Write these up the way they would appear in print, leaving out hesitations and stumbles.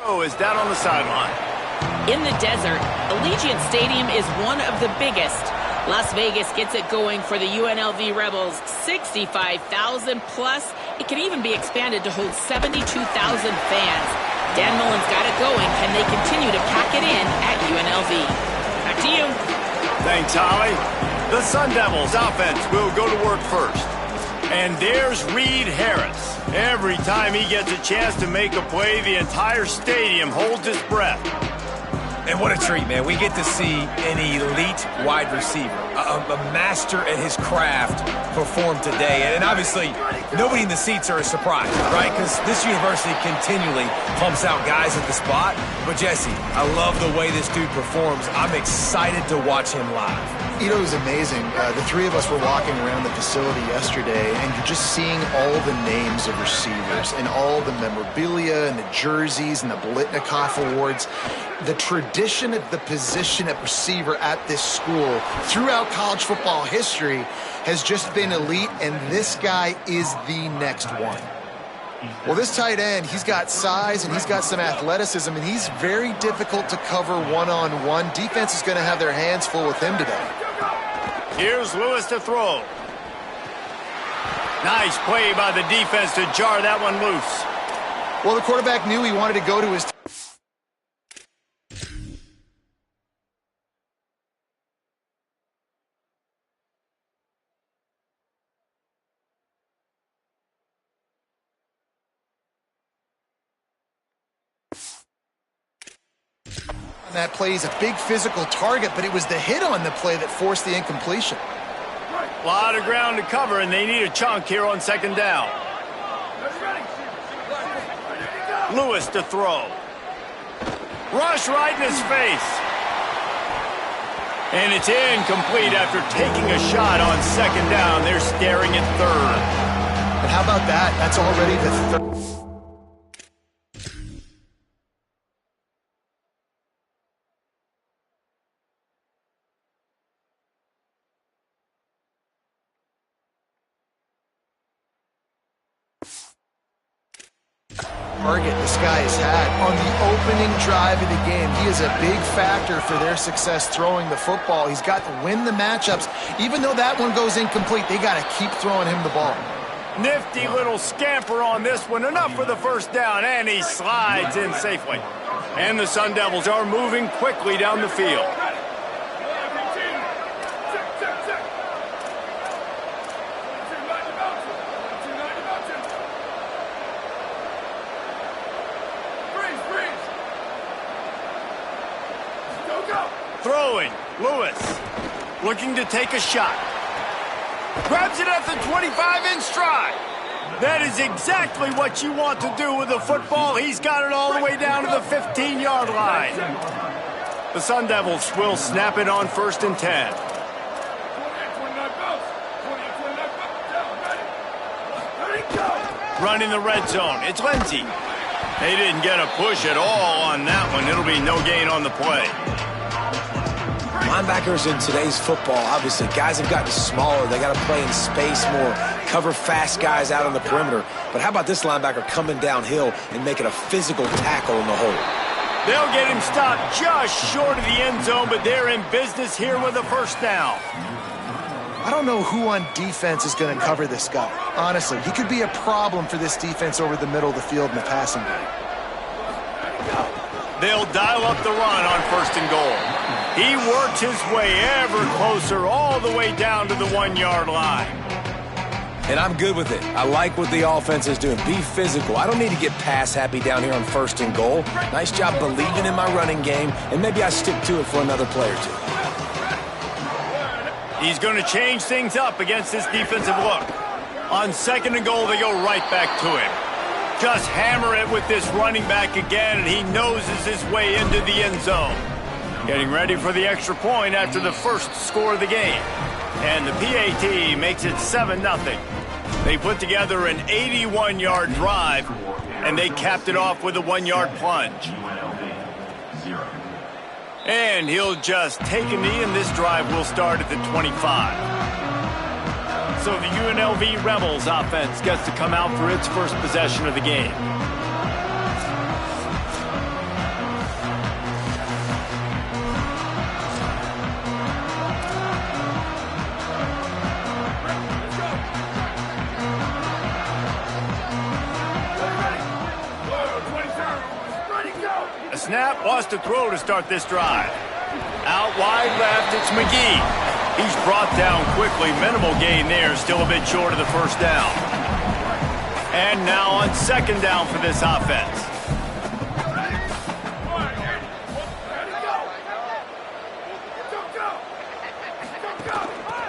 Is down on the sideline. In the desert, Allegiant Stadium is one of the biggest. Las Vegas gets it going for the UNLV Rebels. 65,000 plus. It can even be expanded to hold 72,000 fans. Dan Mullen's got it going. Can they continue to pack it in at UNLV? Back to you. Thanks, Holly. The Sun Devils offense will go to work first. And there's Reed Harris. Every time he gets a chance to make a play, the entire stadium holds its breath. And what a treat, man. We get to see an elite wide receiver, a master at his craft perform today. And obviously, nobody in the seats are surprised, right? Because this university continually pumps out guys at the spot. But, Jesse, I love the way this dude performs. I'm excited to watch him live. You know, it was amazing. The three of us were walking around the facility yesterday, and you're just seeing all the names of receivers and all the memorabilia and the jerseys and the Bolitnikoff Awards. The tradition of the position at receiver at this school throughout college football history has just been elite, and this guy is the next one. Well, this tight end, he's got size and he's got some athleticism, and he's very difficult to cover one-on-one. Defense is going to have their hands full with him today. Here's Lewis to throw. Nice play by the defense to jar that one loose. Well, the quarterback knew he wanted to go to his that play. He's a big physical target, but it was the hit on the play that forced the incompletion. A lot of ground to cover, and they need a chunk here on second down. Lewis to throw. Rush right in his face. And it's incomplete after taking a shot on second down. They're staring at third. And how about that? That's already the third. Target this guy has had on the opening drive of the game. He is a big factor for their success throwing the football. He's got to win the matchups. Even though that one goes incomplete, they got to keep throwing him the ball. Nifty little scamper on this one. Enough for the first down, and he slides in safely. And the Sun Devils are moving quickly down the field. Throwing, Lewis, looking to take a shot. Grabs it at the 25 in stride. That is exactly what you want to do with the football. He's got it all the way down to the 15-yard line. The Sun Devils will snap it on 1st and 10. Running the red zone, it's Lindsey. They didn't get a push at all on that one. It'll be no gain on the play. Linebackers in today's football, obviously, guys have gotten smaller. They got to play in space more, cover fast guys out on the perimeter. But how about this linebacker coming downhill and making a physical tackle in the hole? They'll get him stopped just short of the end zone, but they're in business here with a first down. I don't know who on defense is going to cover this guy. Honestly, he could be a problem for this defense over the middle of the field in the passing game. They'll dial up the run on 1st and goal. He works his way ever closer all the way down to the 1-yard line. And I'm good with it. I like what the offense is doing. Be physical. I don't need to get pass happy down here on 1st and goal. Nice job believing in my running game, and maybe I stick to it for another play or two. He's going to change things up against this defensive look. On 2nd and goal, they go right back to him. Just hammer it with this running back again, and he noses his way into the end zone. Getting ready for the extra point after the first score of the game. And the PAT makes it 7-0. They put together an 81-yard drive, and they capped it off with a 1-yard plunge. And he'll just take a knee, and this drive will start at the 25. So the UNLV Rebels offense gets to come out for its first possession of the game. A snap, wants to throw to start this drive. Out wide left, it's McGee. He's brought down quickly. Minimal gain there, still a bit short of the first down. And now on second down for this offense.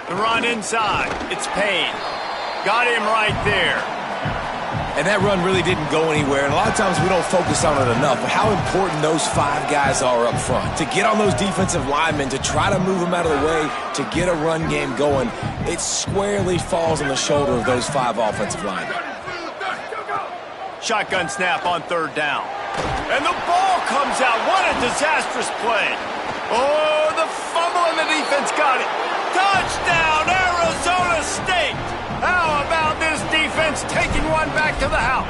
The run inside. It's Payne. Got him right there. And that run really didn't go anywhere, and a lot of times we don't focus on it enough, but how important those 5 guys are up front. To get on those defensive linemen, to try to move them out of the way, to get a run game going, it squarely falls on the shoulder of those 5 offensive linemen. Shotgun snap on third down. And the ball comes out. What a disastrous play. Oh, the fumble and the defense got it. Touchdown, Arizona State. How about this defense taking one back to the house?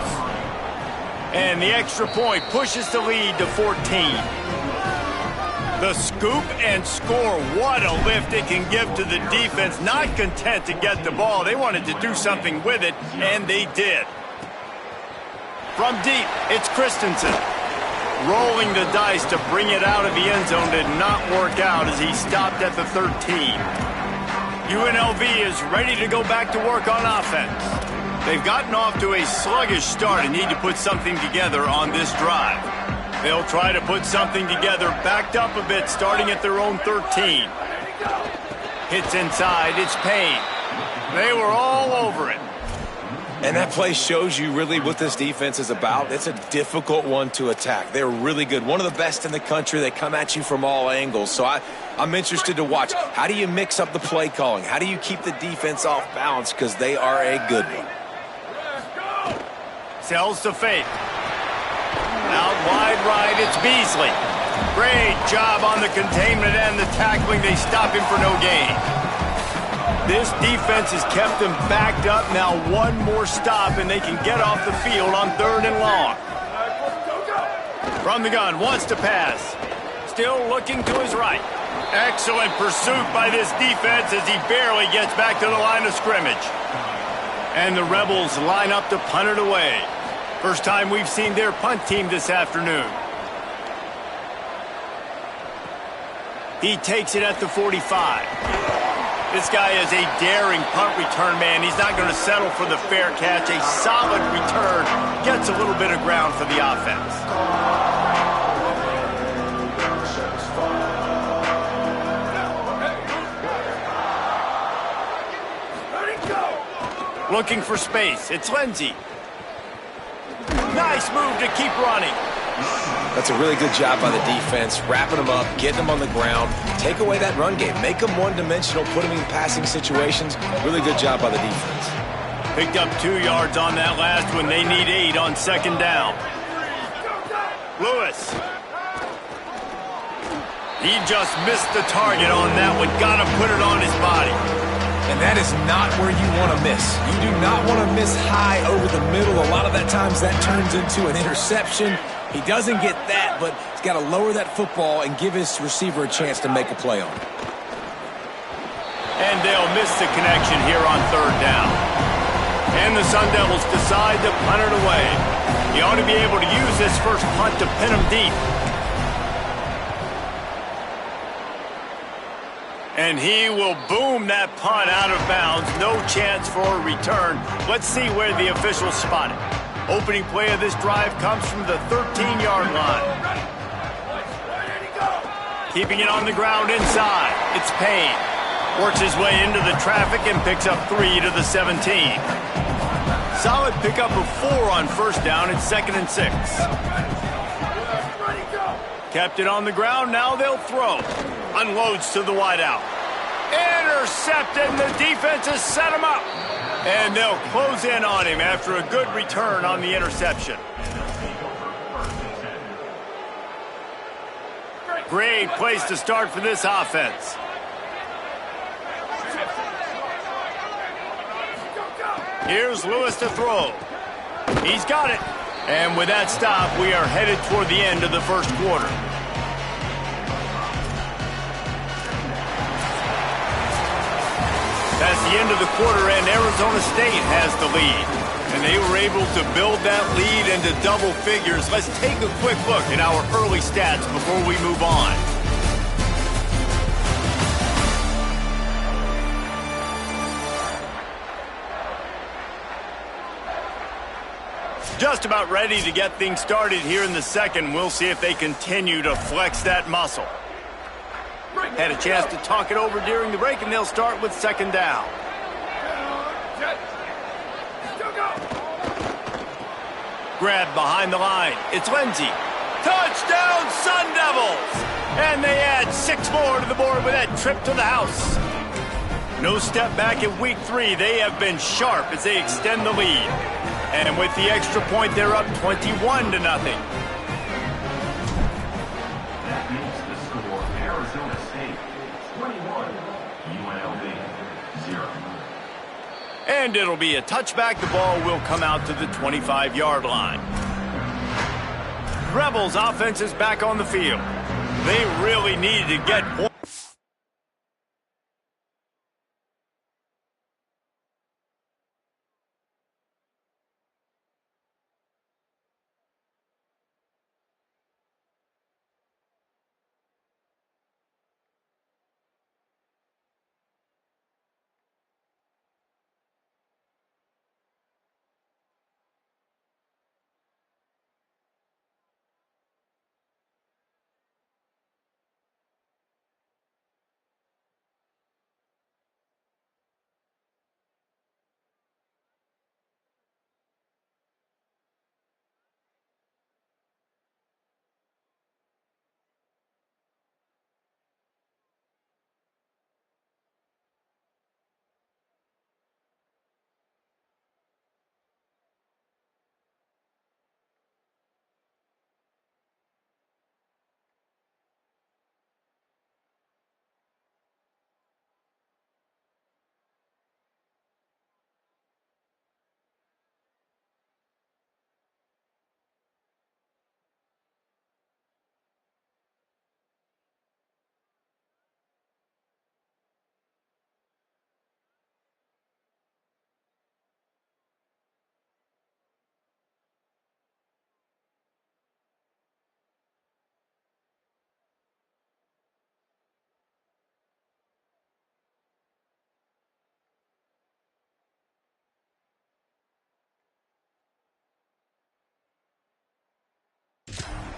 And the extra point pushes the lead to 14. The scoop and score. What a lift it can give to the defense. Not content to get the ball. They wanted to do something with it, and they did. From deep, it's Christensen. Rolling the dice to bring it out of the end zone did not work out as he stopped at the 13. UNLV is ready to go back to work on offense. They've gotten off to a sluggish start and need to put something together on this drive. They'll try to put something together, backed up a bit, starting at their own 13. Hits inside, it's Payne. They were all over it. And that play shows you really what this defense is about. It's a difficult one to attack. They're really good. One of the best in the country. They come at you from all angles. So I'm interested to watch. How do you mix up the play calling? How do you keep the defense off balance? Because they are a good one. Sells to fake. Out wide right, it's Beasley. Great job on the containment and the tackling. They stop him for no gain. This defense has kept them backed up. Now one more stop, and they can get off the field on third and long. From the gun, wants to pass. Still looking to his right. Excellent pursuit by this defense as he barely gets back to the line of scrimmage. And the Rebels line up to punt it away. First time we've seen their punt team this afternoon. He takes it at the 45. This guy is a daring punt return man. He's not going to settle for the fair catch. A solid return gets a little bit of ground for the offense. Looking for space. It's Lindsey. Nice move to keep running. That's a really good job by the defense, wrapping them up, getting them on the ground, take away that run game, make them one-dimensional, put them in passing situations. Really good job by the defense. Picked up 2 yards on that last one. They need 8 on second down. Lewis. He just missed the target on that one. Got to put it on his body. And that is not where you want to miss. You do not want to miss high over the middle. A lot of that times that turns into an interception. He doesn't get that, but he's got to lower that football and give his receiver a chance to make a play on it. And they'll miss the connection here on third down. And the Sun Devils decide to punt it away. You ought to be able to use this first punt to pin them deep. And he will boom that punt out of bounds. No chance for a return. Let's see where the officials spot it. Opening play of this drive comes from the 13-yard line. Keeping it on the ground inside. It's Payne. Works his way into the traffic and picks up 3 to the 17. Solid pickup of 4 on first down. It's 2nd and 6. Kept it on the ground. Now they'll throw. Unloads to the wideout. Intercepted, and the defense has set him up. And they'll close in on him after a good return on the interception. Great place to start for this offense. Here's Lewis to throw. He's got it. And with that stop, we are headed toward the end of the first quarter. That's the end of the quarter, and Arizona State has the lead. And they were able to build that lead into double figures. Let's take a quick look at our early stats before we move on. Just about ready to get things started here in the second. We'll see if they continue to flex that muscle. Had a chance to talk it over during the break, and they'll start with second down. Grab behind the line. It's Lindsey. Touchdown, Sun Devils! And they add 6 more to the board with that trip to the house. No step back in week 3. They have been sharp as they extend the lead. And with the extra point, they're up 21-0. That makes the score Arizona State 21, UNLV 0. And it'll be a touchback. The ball will come out to the 25-yard line. Rebels offense is back on the field. They really needed to get points.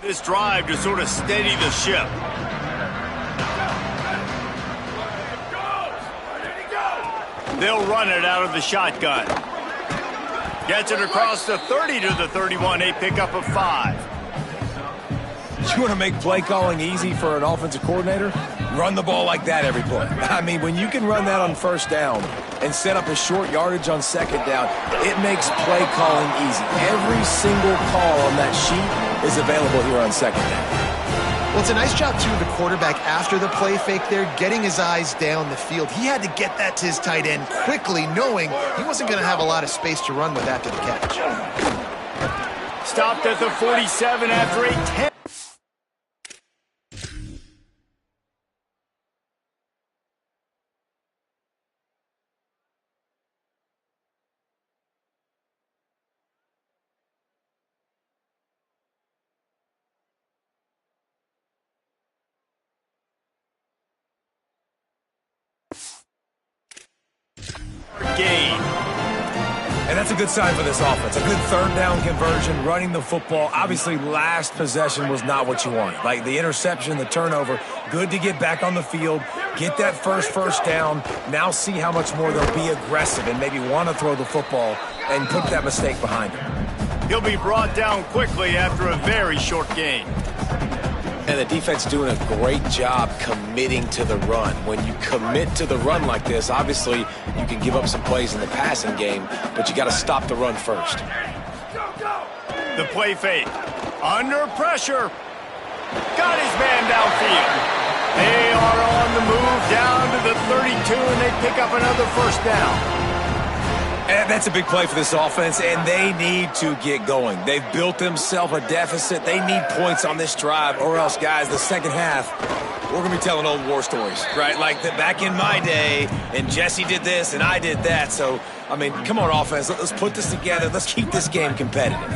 This drive to sort of steady the ship. They'll run it out of the shotgun. Gets it across the 30 to the 31, a pickup of 5. You want to make play calling easy for an offensive coordinator? Run the ball like that every play. I mean, when you can run that on first down and set up a short yardage on second down, it makes play calling easy. Every single call on that sheet is available here on second down. Well, it's a nice job, too, of the quarterback after the play fake there, getting his eyes down the field. He had to get that to his tight end quickly, knowing he wasn't going to have a lot of space to run with after the catch. Stopped at the 47 after a 10. Gain. And that's a good sign for this offense. A good third down conversion, running the football. Obviously, last possession was not what you wanted. Like the interception, the turnover, good to get back on the field, get that first down. Now see how much more they'll be aggressive and maybe want to throw the football and put that mistake behind him. He'll be brought down quickly after a very short gain. And the defense doing a great job committing to the run. When you commit to the run like this, obviously you can give up some plays in the passing game, but you got to stop the run first. The play fake. Under pressure. Got his man downfield. They are on the move down to the 32, and they pick up another first down. And that's a big play for this offense, and they need to get going. They've built themselves a deficit. They need points on this drive, or else, guys, the second half, we're going to be telling old war stories, right? Like back in my day, and Jesse did this, and I did that. So, I mean, come on, offense. Let's put this together. Let's keep this game competitive.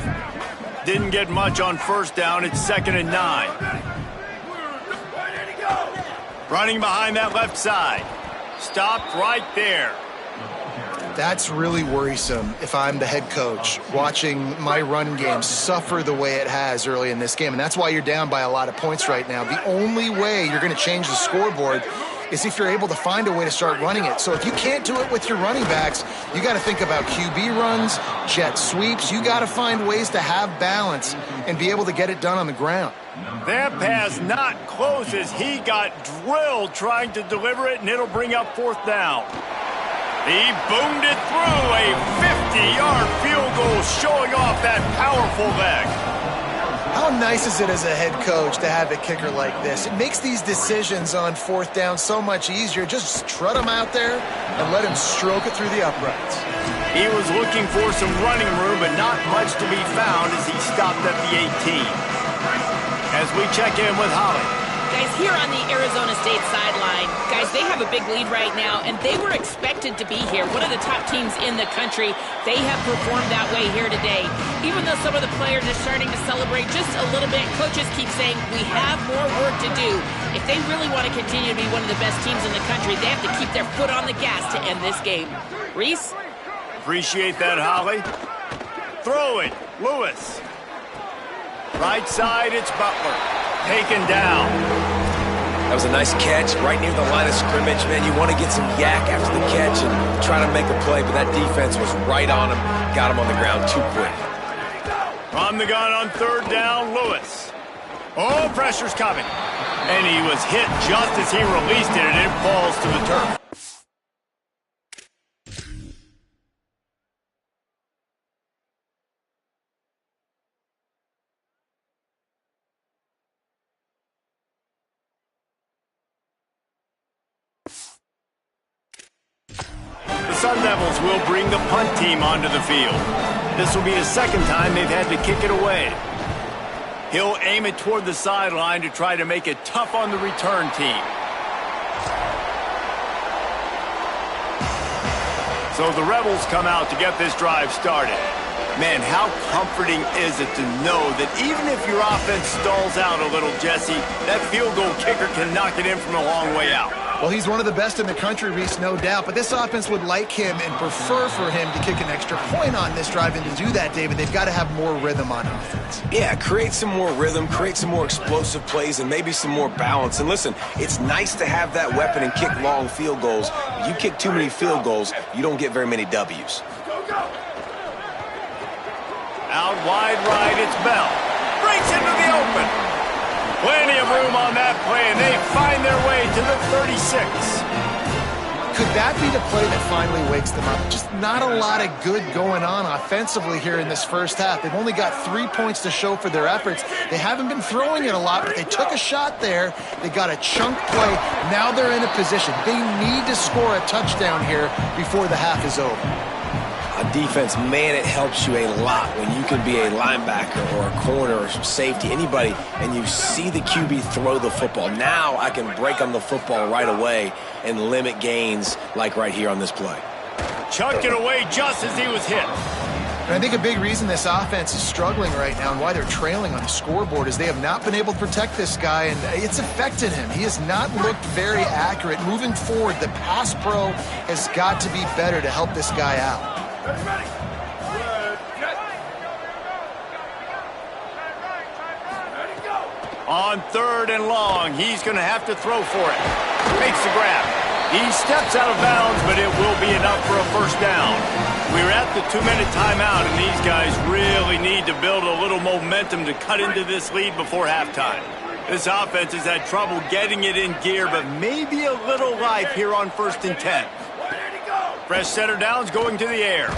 Didn't get much on first down. It's 2nd and 9. Running behind that left side. Stopped right there. That's really worrisome if I'm the head coach watching my run game suffer the way it has early in this game. And that's why you're down by a lot of points right now. The only way you're going to change the scoreboard is if you're able to find a way to start running it. So if you can't do it with your running backs, you got to think about QB runs, jet sweeps. You got to find ways to have balance and be able to get it done on the ground. That pass not close as he got drilled trying to deliver it, and it'll bring up 4th down. He boomed it through a 50-yard field goal, showing off that powerful leg. How nice is it as a head coach to have a kicker like this? It makes these decisions on 4th down so much easier. Just trot him out there and let him stroke it through the uprights. He was looking for some running room, but not much to be found as he stopped at the 18. As we check in with Holly. Guys, here on the Arizona State sideline, guys, they have a big lead right now, and they were expected to be here. One of the top teams in the country. They have performed that way here today. Even though some of the players are starting to celebrate just a little bit, coaches keep saying, we have more work to do. If they really want to continue to be one of the best teams in the country, they have to keep their foot on the gas to end this game. Reese? Appreciate that, Holly. Throw it, Lewis. Right side, it's Butler. Taken down. That was a nice catch right near the line of scrimmage. Man, you want to get some yak after the catch and try to make a play, but that defense was right on him. Got him on the ground too quick. From the gun on 3rd down, Lewis. Oh, pressure's coming. And he was hit just as he released it, and it falls to the turf. Sun Devils will bring the punt team onto the field. This will be the 2nd time they've had to kick it away. He'll aim it toward the sideline to try to make it tough on the return team. So the Rebels come out to get this drive started. Man, how comforting is it to know that even if your offense stalls out a little, Jesse, that field goal kicker can knock it in from a long way out. Well, he's one of the best in the country, Reese, no doubt. But this offense would like him and prefer for him to kick an extra point on this drive. And to do that, David, they've got to have more rhythm on offense. Yeah, create some more rhythm, create some more explosive plays, and maybe some more balance. And listen, it's nice to have that weapon and kick long field goals. If you kick too many field goals, you don't get very many W's. Out wide right, it's Bell. Breaks into the open. Plenty of room on that play, and they find their way to the 36. Could that be the play that finally wakes them up? Just not a lot of good going on offensively here in this first half. They've only got 3 points to show for their efforts. They haven't been throwing it a lot, but they took a shot there. They got a chunk play. Now they're in a position. They need to score a touchdown here before the half is over. On defense, man, it helps you a lot when you can be a linebacker or a corner or some safety, anybody, and you see the QB throw the football. Now I can break on the football right away and limit gains like right here on this play. Chucked it away just as he was hit. And I think a big reason this offense is struggling right now and why they're trailing on the scoreboard is they have not been able to protect this guy, and it's affected him. He has not looked very accurate. Moving forward, the pass pro has got to be better to help this guy out. On 3rd and long, he's going to have to throw for it. Makes the grab. He steps out of bounds, but it will be enough for a first down. We're at the 2-minute timeout, and these guys really need to build a little momentum to cut into this lead before halftime. This offense has had trouble getting it in gear, but maybe a little life here on 1st and 10. Fresh center downs going to the air.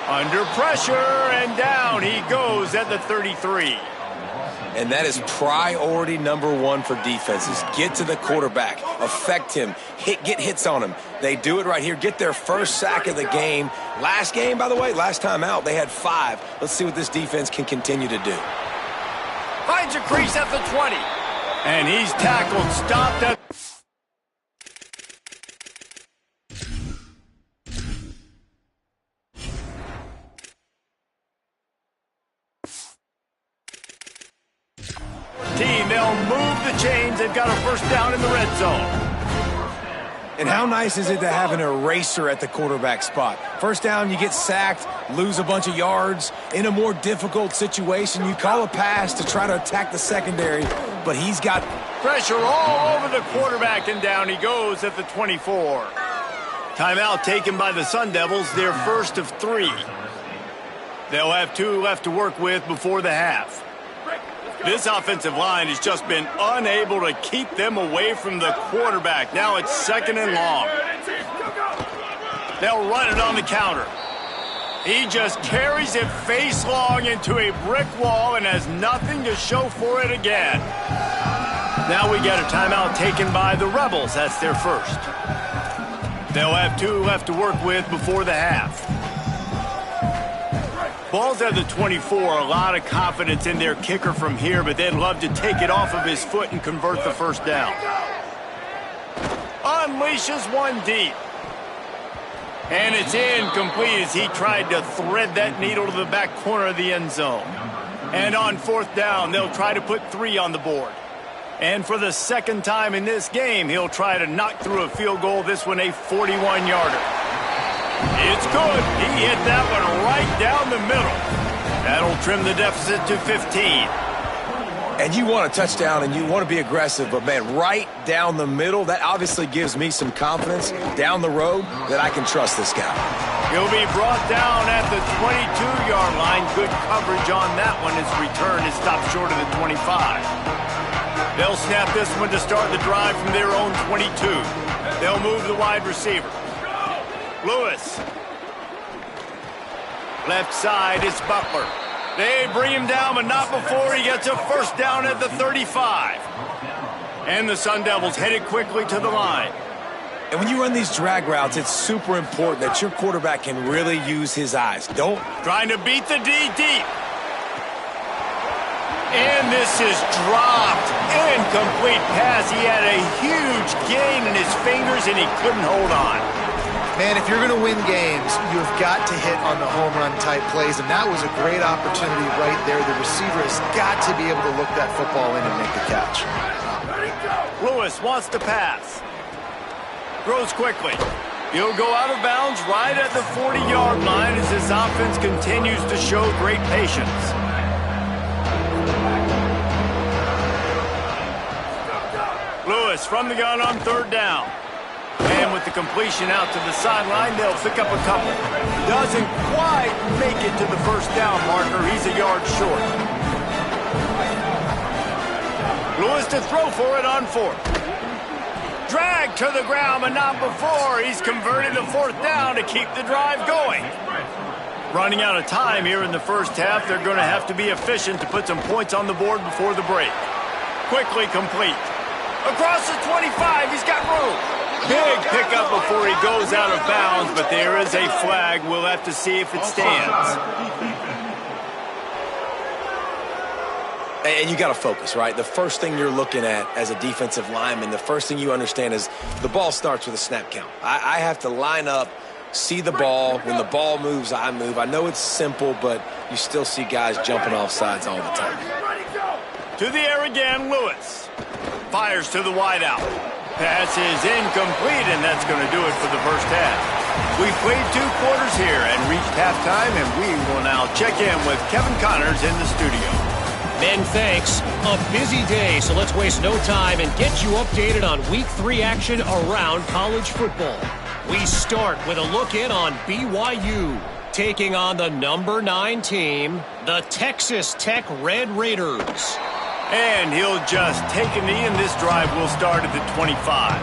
Under pressure, and down he goes at the 33. And that is priority number one for defenses. Get to the quarterback, affect him, get hits on him. They do it right here. Get their first sack of the game. Last game, by the way, last time out, they had 5. Let's see what this defense can continue to do. Finds a crease at the 20. And he's tackled, stopped at... They'll move the chains. They've got a first down in the red zone. And how nice is it to have an eraser at the quarterback spot? First down, you get sacked, lose a bunch of yards. In a more difficult situation, you call a pass to try to attack the secondary, but he's got pressure all over the quarterback, and down he goes at the 24. Timeout taken by the Sun Devils, their first of 3. They'll have 2 left to work with before the half. This offensive line has just been unable to keep them away from the quarterback. Now it's 2nd and long. They'll run it on the counter. He just carries it face long into a brick wall and has nothing to show for it again. Now we get a timeout taken by the Rebels. That's their first. They'll have 2 left to work with before the half. Ball's at the 24, a lot of confidence in their kicker from here, but they'd love to take it off of his foot and convert the first down. Unleashes one deep. And it's incomplete as he tried to thread that needle to the back corner of the end zone. And on 4th down, they'll try to put 3 on the board. And for the 2nd time in this game, he'll try to knock through a field goal, this one a 41-yarder. It's good. He hit that one right down the middle. That'll trim the deficit to 15. And you want a touchdown and you want to be aggressive, but, man, right down the middle, that obviously gives me some confidence down the road that I can trust this guy. He'll be brought down at the 22-yard line. Good coverage on that one. His return is stopped short of the 25. They'll snap this one to start the drive from their own 22. They'll move the wide receiver. Lewis. Left side is Butler. They bring him down, but not before he gets a first down at the 35. And the Sun Devils headed quickly to the line. And when you run these drag routes, it's super important that your quarterback can really use his eyes. Don't. Trying to beat the D deep. And this is dropped. Incomplete pass. He had a huge gain in his fingers, and he couldn't hold on. Man, if you're going to win games, you've got to hit on the home run type plays, and that was a great opportunity right there. The receiver has got to be able to look that football in and make the catch. Lewis wants to pass. Throws quickly. He'll go out of bounds right at the 40-yard line as his offense continues to show great patience. Lewis from the gun on 3rd down. And with the completion out to the sideline, they'll pick up a couple. Doesn't quite make it to the first down marker. He's a yard short. Lewis to throw for it on 4th. Drag to the ground, but not before. He's converted the 4th down to keep the drive going. Running out of time here in the first half. They're going to have to be efficient to put some points on the board before the break. Quickly complete. Across the 25, he's got room. Big pickup before he goes out of bounds, but there is a flag. We'll have to see if it stands. And you got to focus, right? The first thing you're looking at as a defensive lineman, the first thing you understand is the ball starts with a snap count. I have to line up, see the ball. When the ball moves, I move. I know it's simple, but you still see guys jumping off sides all the time. To the air again, Lewis. Fires to the wideout. Pass is incomplete, and that's going to do it for the first half. We've played 2 quarters here and reached halftime, and we will now check in with Kevin Connors in the studio. Men, thanks. A busy day, so let's waste no time and get you updated on Week 3 action around college football. We start with a look in on BYU, taking on the number 9 team, the Texas Tech Red Raiders. And he'll just take a knee, and this drive will start at the 25.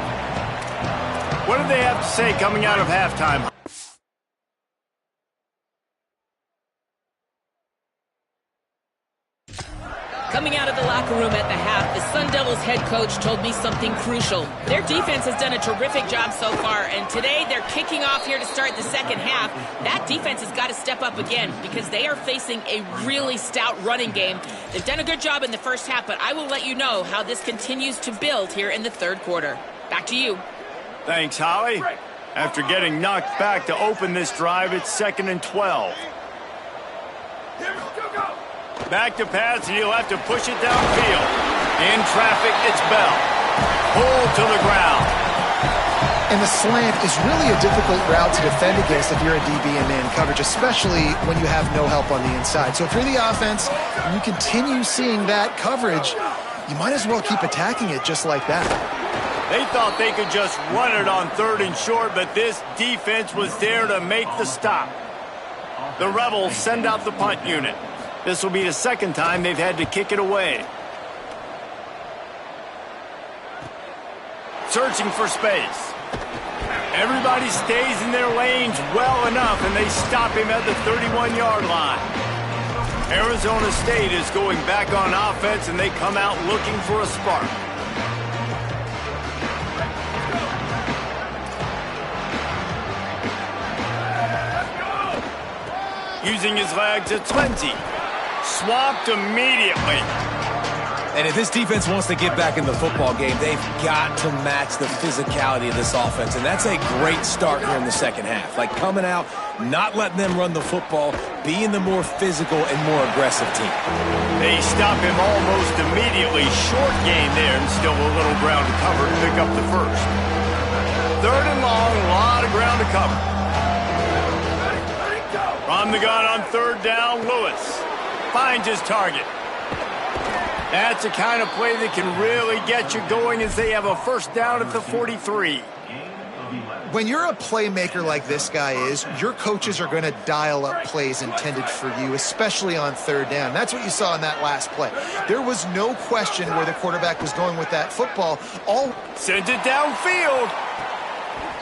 What do they have to say coming out of halftime? Coming out of the locker room at the half, the Sun Devils head coach told me something crucial. Their defense has done a terrific job so far, and today they're kicking off here to start the second half. That defense has got to step up again because they are facing a really stout running game. They've done a good job in the first half, but I will let you know how this continues to build here in the third quarter. Back to you. Thanks, Holly. After getting knocked back to open this drive, it's 2nd and 12. Back to pass, and he'll have to push it downfield. In traffic, it's Bell. Pulled to the ground. And the slant is really a difficult route to defend against if you're a DB in man coverage, especially when you have no help on the inside. So if you're the offense and you continue seeing that coverage, you might as well keep attacking it just like that. They thought they could just run it on 3rd and short, but this defense was there to make the stop. The Rebels send out the punt unit. This will be the second time they've had to kick it away. Searching for space. Everybody stays in their lanes well enough, and they stop him at the 31-yard line. Arizona State is going back on offense, and they come out looking for a spark. Using his legs, it's Lindsey. Swamped immediately. And if this defense wants to get back in the football game, they've got to match the physicality of this offense. And that's a great start here in the second half. Like coming out, not letting them run the football, being the more physical and more aggressive team. They stop him almost immediately. Short gain there and still a little ground to cover to pick up the first. 3rd and long, a lot of ground to cover. From the gun on 3rd down, Lewis finds his target. That's the kind of play that can really get you going as they have a first down at the 43. When you're a playmaker like this guy is, your coaches are going to dial up plays intended for you, especially on 3rd down. That's what you saw in that last play. There was no question where the quarterback was going with that football. Sends it downfield.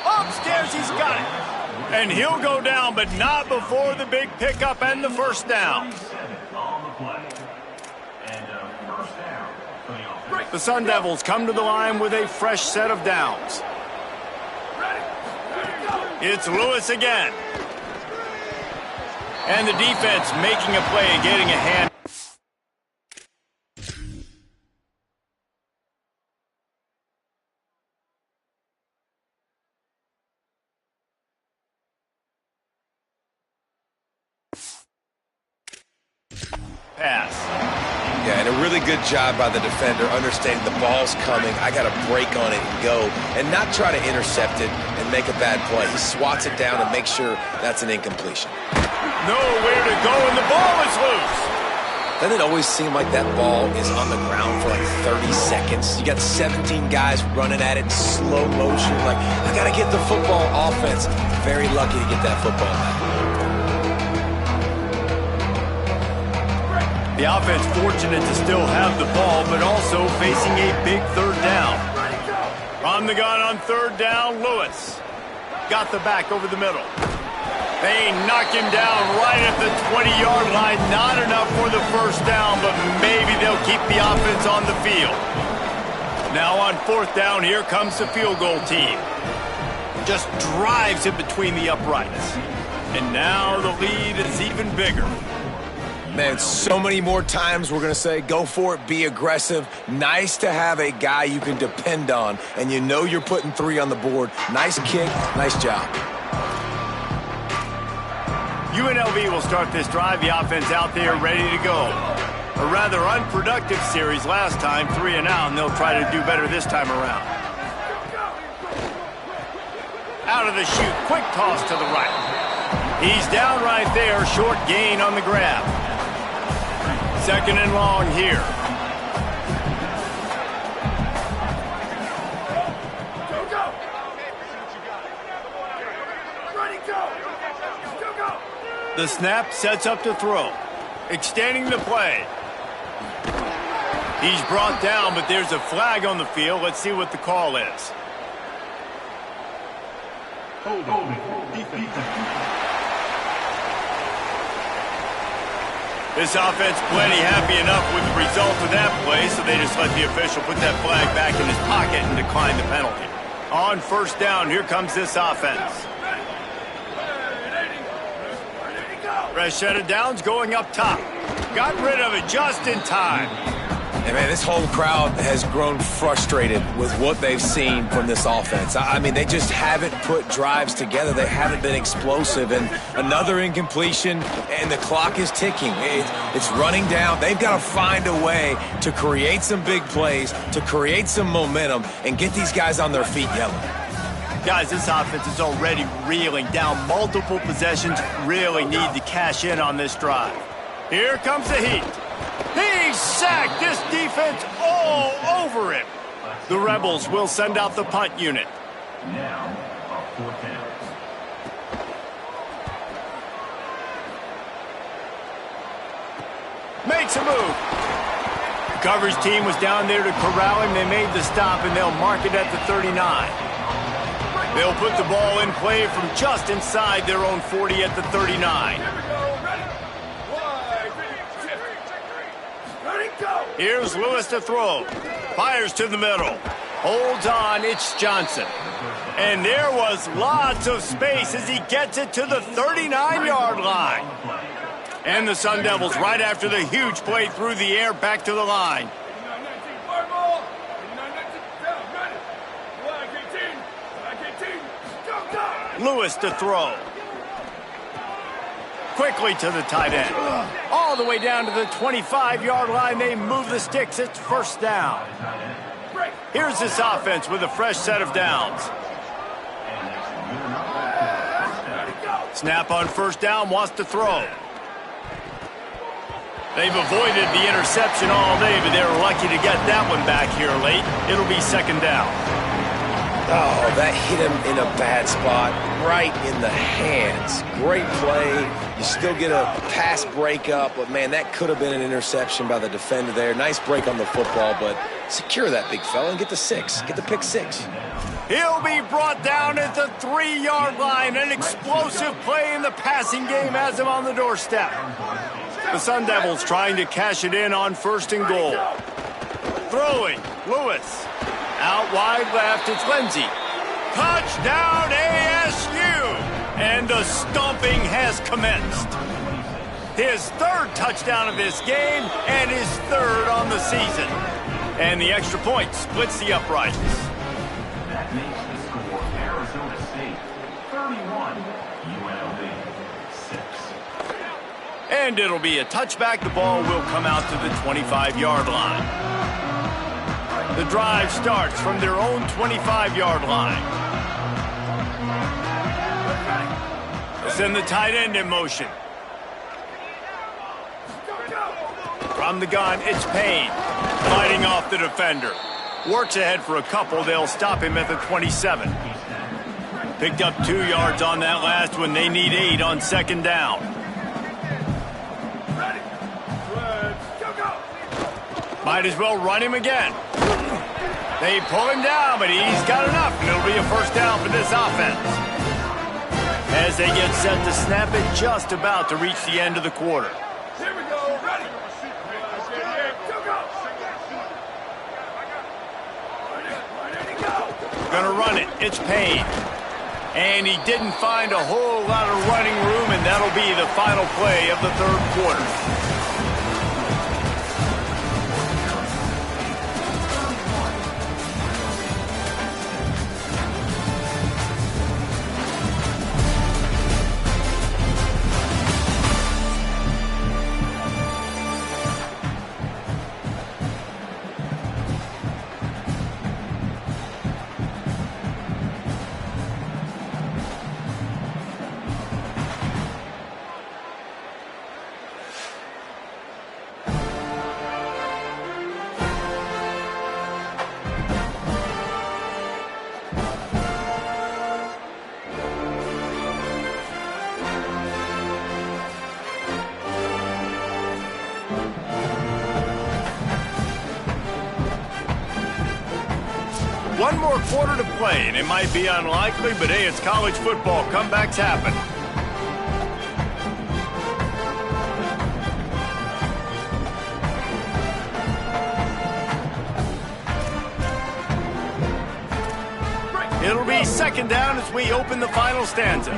Upstairs, he's got it. And he'll go down, but not before the big pickup and the first down. The Sun Devils come to the line with a fresh set of downs. It's Lewis again. And the defense making a play, getting a hand. Pass. Yeah, and a really good job by the defender understanding the ball's coming. I got to break on it and go and not try to intercept it and make a bad play. He swats it down and makes sure that's an incompletion. Nowhere to go, and the ball is loose. Doesn't it always seem like that ball is on the ground for like 30 seconds? You got 17 guys running at it in slow motion. Like, I got to get the football. Offense, very lucky to get that football back. The offense fortunate to still have the ball, but also facing a big 3rd down. From the gun on 3rd down, Lewis got the back over the middle. They knock him down right at the 20-yard line. Not enough for the first down, but maybe they'll keep the offense on the field. Now on 4th down, here comes the field goal team. Just drives it between the uprights. And now the lead is even bigger. Man, so many more times we're going to say, go for it, be aggressive. Nice to have a guy you can depend on, and you know you're putting 3 on the board. Nice kick, nice job. UNLV will start this drive. The offense out there ready to go. A rather unproductive series last time, 3 and out, and they'll try to do better this time around. Out of the chute, quick toss to the right. He's down right there, short gain on the grab. 2nd and long here. The snap sets up to throw. Extending the play. He's brought down, but there's a flag on the field. Let's see what the call is. This offense plenty happy enough with the result of that play, so they just let the official put that flag back in his pocket and decline the penalty. On first down, here comes this offense. Fresh set of downs going up top. Got rid of it just in time. And, man, this whole crowd has grown frustrated with what they've seen from this offense. I mean, they just haven't put drives together. They haven't been explosive. And another incompletion, and the clock is ticking. It's running down. They've got to find a way to create some big plays, to create some momentum, and get these guys on their feet yelling. Guys, this offense is already reeling down multiple possessions. Really need to cash in on this drive. Here comes the heat. He sacked this defense all over him. The Rebels will send out the punt unit. Now, a fourth down. Makes a move. The coverage team was down there to corral him. They made the stop, and they'll mark it at the 39. They'll put the ball in play from just inside their own 40 at the 39. Here's Lewis to throw. Fires to the middle. Holds on, it's Johnson. And there was lots of space as he gets it to the 39-yard line. And the Sun Devils right after the huge play through the air back to the line. Lewis to throw. Quickly to the tight end. All the way down to the 25-yard line. They move the sticks. It's first down. Here's this offense with a fresh set of downs. Snap on first down, wants to throw. They've avoided the interception all day, but they were lucky to get that one back here late. It'll be second down. Oh, that hit him in a bad spot, right in the hands. Great play. You still get a pass breakup, but, man, that could have been an interception by the defender there. Nice break on the football, but secure that big fella and get the six. Get the pick six. He'll be brought down at the 3-yard line. An explosive play in the passing game has him on the doorstep. The Sun Devils trying to cash it in on first and goal. Throwing, Lewis. Out wide left, it's Lindsey. Touchdown ASU! And the stomping has commenced. His third touchdown of this game and his third on the season. And the extra point splits the uprights. That makes the score Arizona State 31, UNLV 6. And it'll be a touchback. The ball will come out to the 25-yard line. The drive starts from their own 25-yard line. Send the tight end in motion. From the gun, it's Payne. Fighting off the defender. Works ahead for a couple. They'll stop him at the 27. Picked up 2 yards on that last one. They need 8 on second down. Might as well run him again. They pull him down, but he's got enough, and it'll be a first down for this offense. As they get set to snap it, just about to reach the end of the quarter. Here we go, ready. Gonna run it, it's Payne. And he didn't find a whole lot of running room, and that'll be the final play of the third quarter. One more quarter to play, and it might be unlikely, but hey, it's college football. Comebacks happen. It'll be second down as we open the final stanza.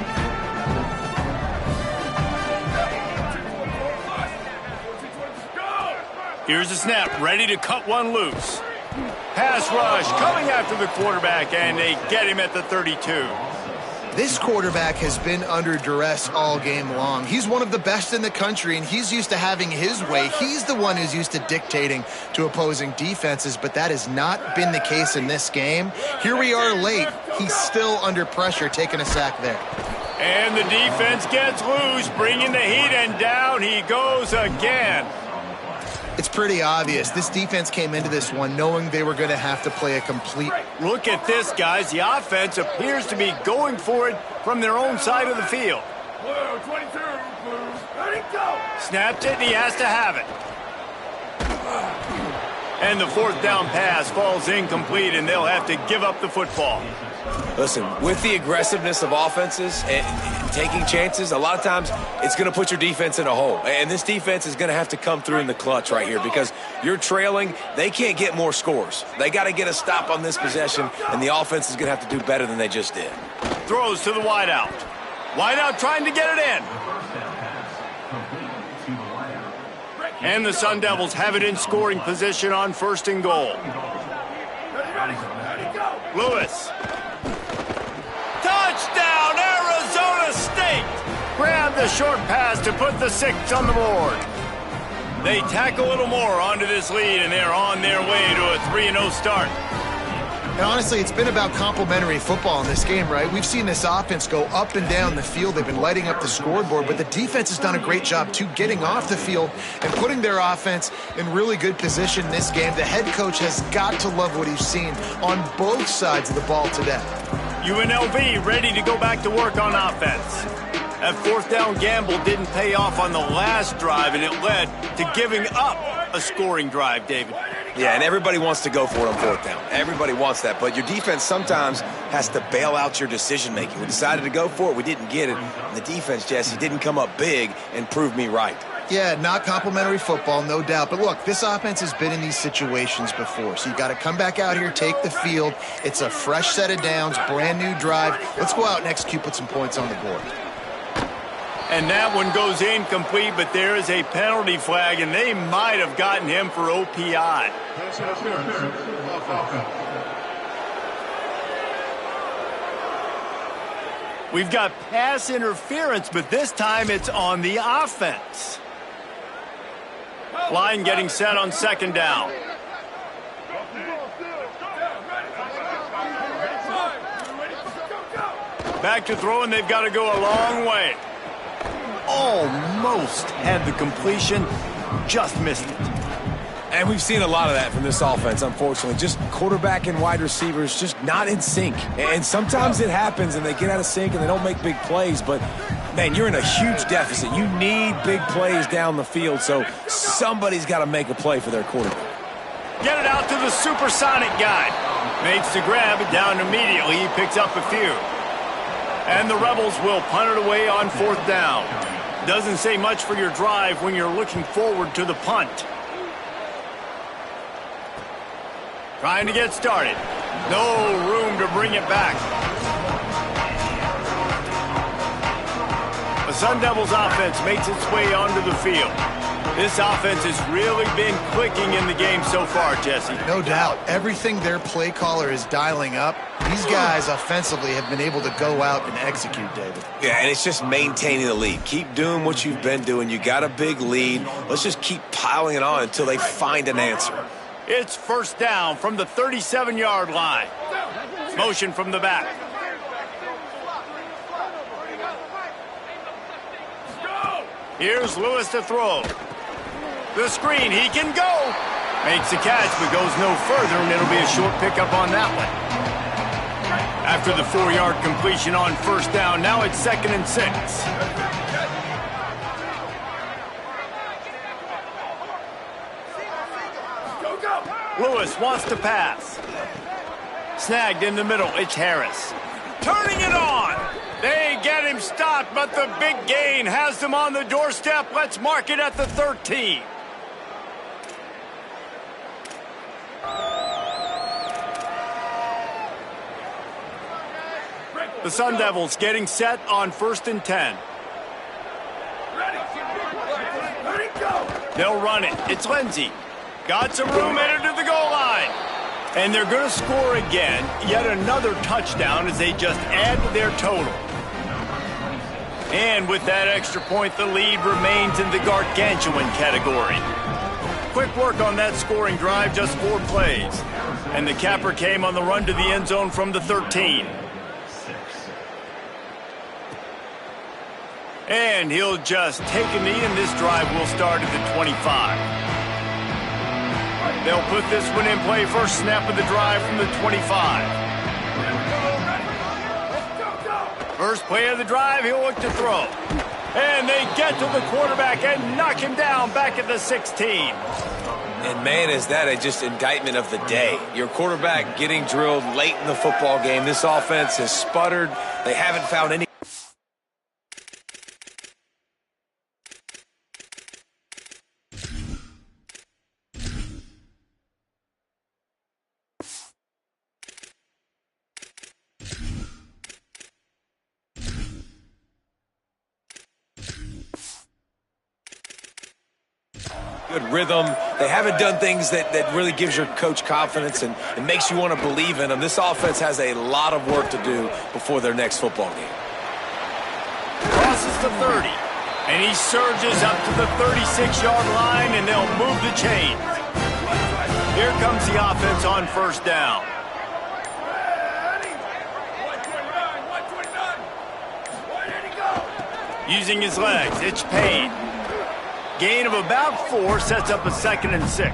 Here's the snap, ready to cut one loose. Pass rush coming after the quarterback, and they get him at the 32. This quarterback has been under duress all game long. He's one of the best in the country, and he's used to having his way. He's the one who's used to dictating to opposing defenses, but that has not been the case in this game. Here we are late. He's still under pressure, taking a sack there. And the defense gets loose, bringing the heat, and down he goes again. It's pretty obvious. This defense came into this one knowing they were going to have to play a complete... Look at this, guys. The offense appears to be going for it from their own side of the field. Blue, 22, blue, ready, go! Snapped it, and he has to have it. And the fourth down pass falls incomplete, and they'll have to give up the football. Listen, with the aggressiveness of offenses and taking chances, a lot of times it's going to put your defense in a hole. And this defense is going to have to come through in the clutch right here because you're trailing. They can't get more scores. They got to get a stop on this possession, and the offense is going to have to do better than they just did. Throws to the wideout. Wideout trying to get it in. And the Sun Devils have it in scoring position on first and goal. Lewis. Touchdown, Arizona State! Grab the short pass to put the 6 on the board. They tack a little more onto this lead, and they're on their way to a 3-0 start. And honestly, it's been about complementary football in this game, right? We've seen this offense go up and down the field. They've been lighting up the scoreboard, but the defense has done a great job, too, getting off the field and putting their offense in really good position in this game. The head coach has got to love what he's seen on both sides of the ball today. UNLV ready to go back to work on offense. That fourth down gamble didn't pay off on the last drive, and it led to giving up a scoring drive, David. Yeah, and everybody wants to go for it on fourth down. Everybody wants that, but your defense sometimes has to bail out your decision-making. We decided to go for it. We didn't get it. And the defense, Jesse, didn't come up big and prove me right. Yeah, not complimentary football, no doubt. But look, this offense has been in these situations before. So you got to come back out here, take the field. It's a fresh set of downs, brand new drive. Let's go out and execute, put some points on the board. And that one goes incomplete, but there is a penalty flag, and they might have gotten him for OPI. We've got pass interference, but this time it's on the offense. Line getting set on second down. Back to throw, and they've got to go a long way. Almost had the completion, just missed it. And we've seen a lot of that from this offense, unfortunately. Just quarterback and wide receivers just not in sync. And sometimes it happens and they get out of sync and they don't make big plays. But, man, you're in a huge deficit. You need big plays down the field, so somebody's got to make a play for their quarterback. Get it out to the supersonic guy. Makes the grab, down immediately. He picks up a few. And the Rebels will punt it away on fourth down. Doesn't say much for your drive when you're looking forward to the punt. Trying to get started. No room to bring it back. The Sun Devils offense makes its way onto the field. This offense has really been clicking in the game so far, Jesse. No doubt. Everything their play caller is dialing up, these guys offensively have been able to go out and execute, David. Yeah, and it's just maintaining the lead. Keep doing what you've been doing. You got a big lead. Let's just keep piling it on until they find an answer. It's first down from the 37-yard line. Motion from the back. Here's Lewis to throw. The screen, he can go. Makes the catch, but goes no further, and it'll be a short pickup on that one. After the 4-yard completion on first down, now it's 2nd and 6. Lewis wants to pass. Snagged in the middle, it's Harris. Turning it on. They get him stopped, but the big gain has them on the doorstep. Let's mark it at the 13. The Sun Devils getting set on 1st and 10. Ready, go! They'll run it. It's Lindsey. Got some room, headed to the goal line. And they're going to score again. Yet another touchdown as they just add to their total. And with that extra point, the lead remains in the gargantuan category. Quick work on that scoring drive, just 4 plays. And the capper came on the run to the end zone from the 13. And he'll just take a knee, and this drive will start at the 25. They'll put this one in play. First snap of the drive from the 25. First play of the drive, he'll look to throw. And they get to the quarterback and knock him down back at the 16. And, man, is that just indictment of the day. Your quarterback getting drilled late in the football game. This offense has sputtered. They haven't found any. Good rhythm. They haven't done things that really gives your coach confidence and makes you want to believe in them. This offense has a lot of work to do before their next football game. Crosses the 30, and he surges up to the 36-yard line, and they'll move the chains. Here comes the offense on 1st down. Using his legs, it's Payne. Gain of about 4 sets up a 2nd and 6.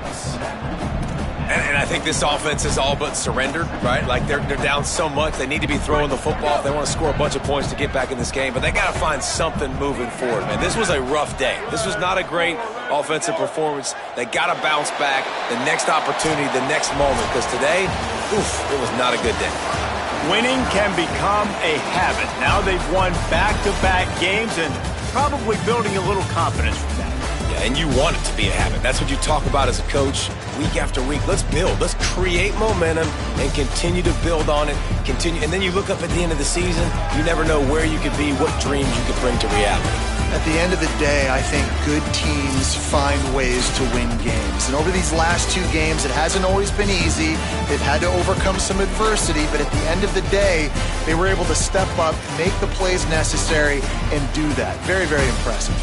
And I think this offense is all but surrendered, right? Like they're down so much, they need to be throwing the football if they want to score a bunch of points to get back in this game. But they got to find something moving forward, man. This was a rough day. This was not a great offensive performance. They got to bounce back the next opportunity, the next moment. Because today, it was not a good day. Winning can become a habit. Now they've won back-to-back games and probably building a little confidence from that. Yeah, and you want it to be a habit. That's what you talk about as a coach week after week. Let's build. Let's create momentum and continue to build on it. Continue, and then you look up at the end of the season, you never know where you could be, what dreams you could bring to reality. At the end of the day, I think good teams find ways to win games. And over these last 2 games, it hasn't always been easy. They've had to overcome some adversity, but at the end of the day, they were able to step up, make the plays necessary, and do that. Very, very impressive.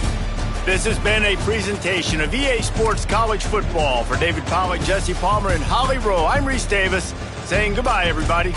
This has been a presentation of EA Sports College Football. For David Pollack, Jesse Palmer, and Holly Rowe, I'm Reese Davis saying goodbye, everybody.